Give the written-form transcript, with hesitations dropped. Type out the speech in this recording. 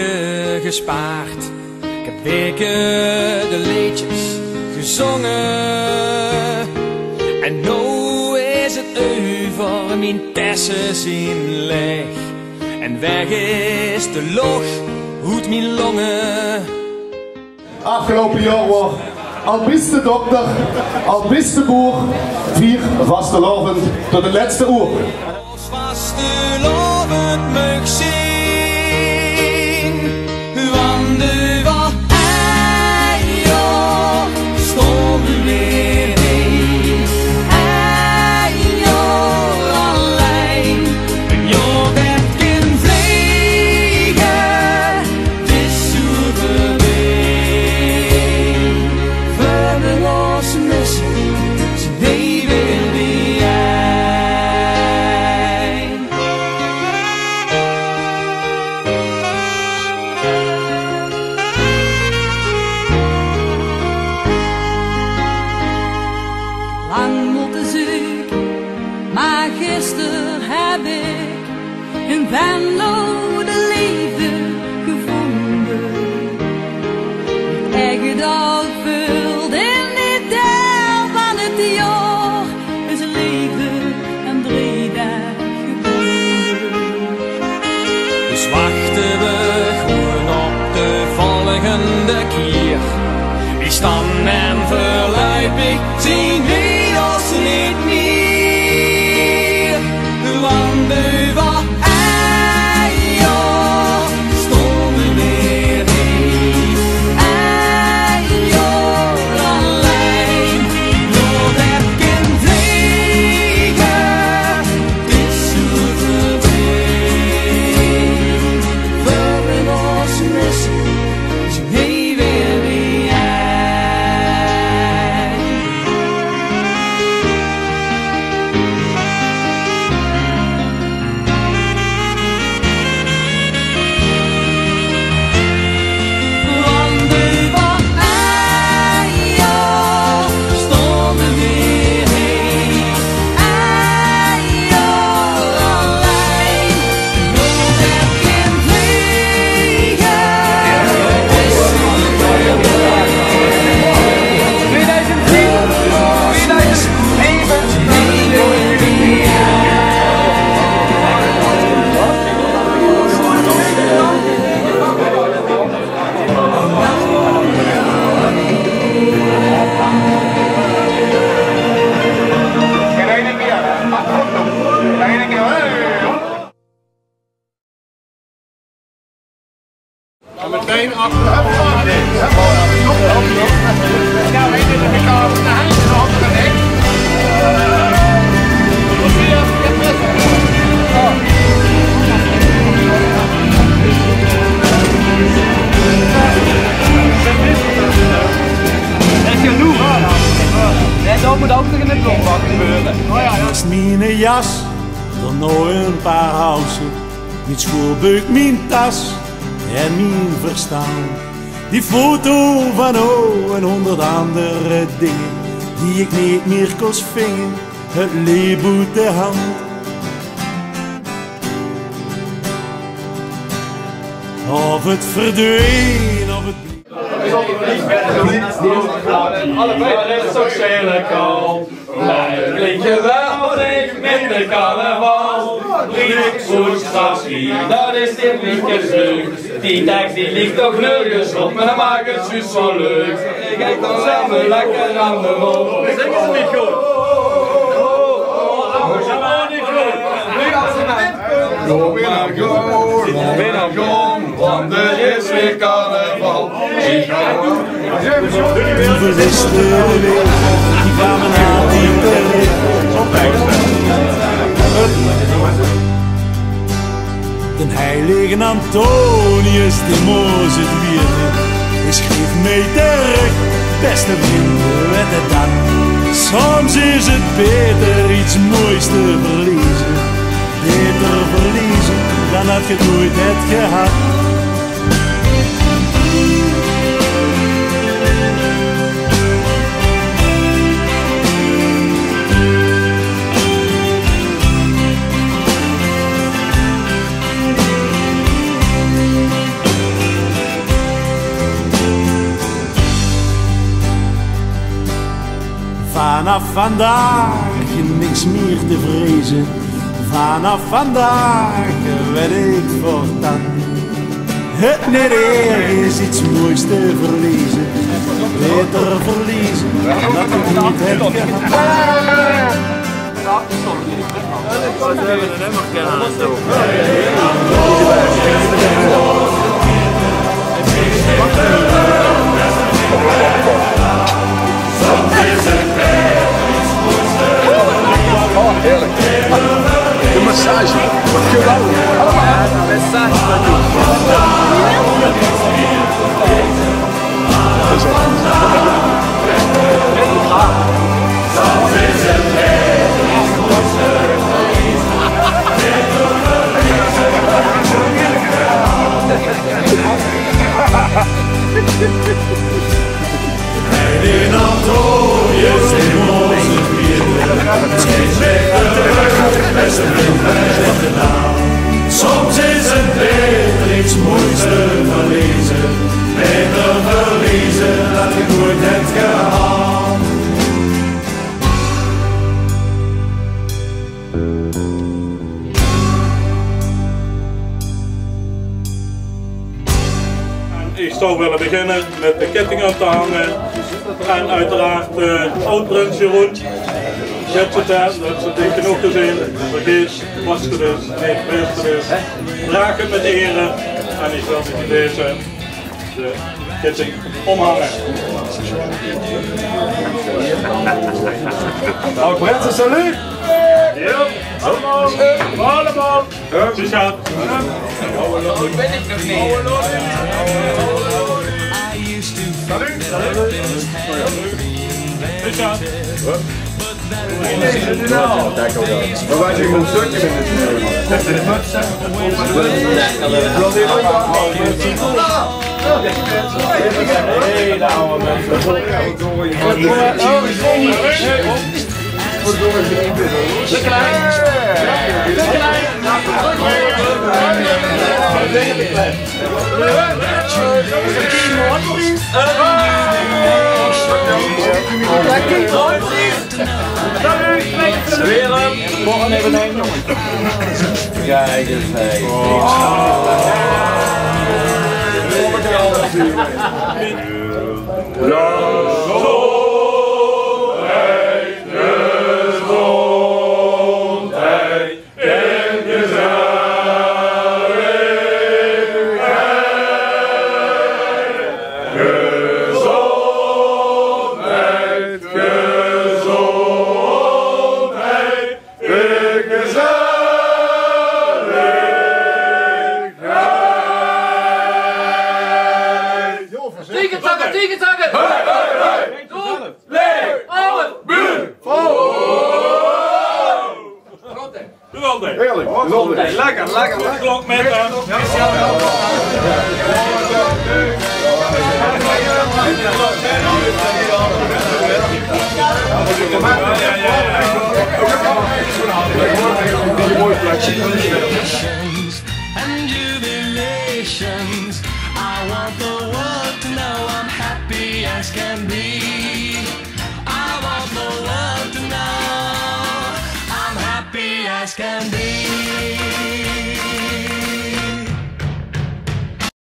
weken gespaard. Ik heb weken de liedjes gezongen. En nou is het over mijn tessen zien leg. En weg is de loch, hoed mijn longen. Afgelopen jaar was al beste dokter, al beste boer, 4 vastelovend tot de laatste uur. Als vastelovend mag zien, want de wat ja, stond weer in. Ja, alleen, ja, dat kan vliegen, het is zo verween. Verder los missen, ze leven wie eind. Lang moeten zoeken, maar gisteren heb ik in Venlo de liefde gevonden. Ik dat vult in dit deel van het jaar is liefde en 3 dagen gebonden. Dus wachten we gewoon op de volgende keer. Is dan en verluip ik, zien we ons niet meer. Want de wat ja, stonden weer in. Ja, alleen, door dat kan vliegen, het is zo verdween. Verder ons missen, ze nee weer wie eind. Want de wat ja, stonden weer heen. Ja, alleen, door dat kan vliegen, het is zo verdween. 2010, 2007, En meteen achter. dat moet ook nog in het blokbak gebeuren. Dat is mijn jas, dan nog een paar housen. Mijn schoolbuik, mijn tas en mijn verstaan. Die foto van en 100 andere dingen die ik niet meer kon vingen. Het leefboek de hand. Of het verdween, of het blieb. Allebei de sociale kant. Wij blinken wel met de carnaval. Regeringsjaar, dat is dit liedje leuk. Die tekst die ligt toch nergens op, maar dan maakt het zus zo leuk. Kijk dan samen lekker aan de rol. Zingen ze niet goed? Want er is weer carnaval. Ik ga doen. De beste weer, die kwamen aan die terug. De heilige Antonius, die moos het vierde. Hij schreef mij terug, beste vrienden, weet het dan. Soms is het beter iets moois te verliezen. Beter verliezen dan dat je het nooit hebt gehad. Vanaf vandaag niks meer te vrezen. Vanaf vandaag weet ik voortaan. Het niet erg is iets moois te verliezen. Beter verliezen dan ik niet heb gehad. Oh, heerlijk. De massage. Wat geweldig. Ja, de massage van die. Dat is echt In Antonius in onze vierde, steeds weg beste vriend met de naam. Soms is het beter iets moois te verliezen, beter verliezen dan ik nooit heb gehad. Ik zou willen beginnen met de ketting aan te hangen en uiteraard Oud-Prins Jeroen. Dat is dik genoeg gezien. Vergeet, was het is, nee, wees het is. Draag het met ere en ik wil met deze de ketting omhangen. Oud-Prinsen, salut! Ja, allemaal! Allemaal! Ze gaat. Hoe ben ik nog niet? Maar waar je een stukje met Volgende even nemen, jongen. Kijk eens, hé. Heerlijk, lekker, lekker. Klok met hem. And jubilations. I want the world to know I'm happy as can be. I want the world to know I'm happy as can be.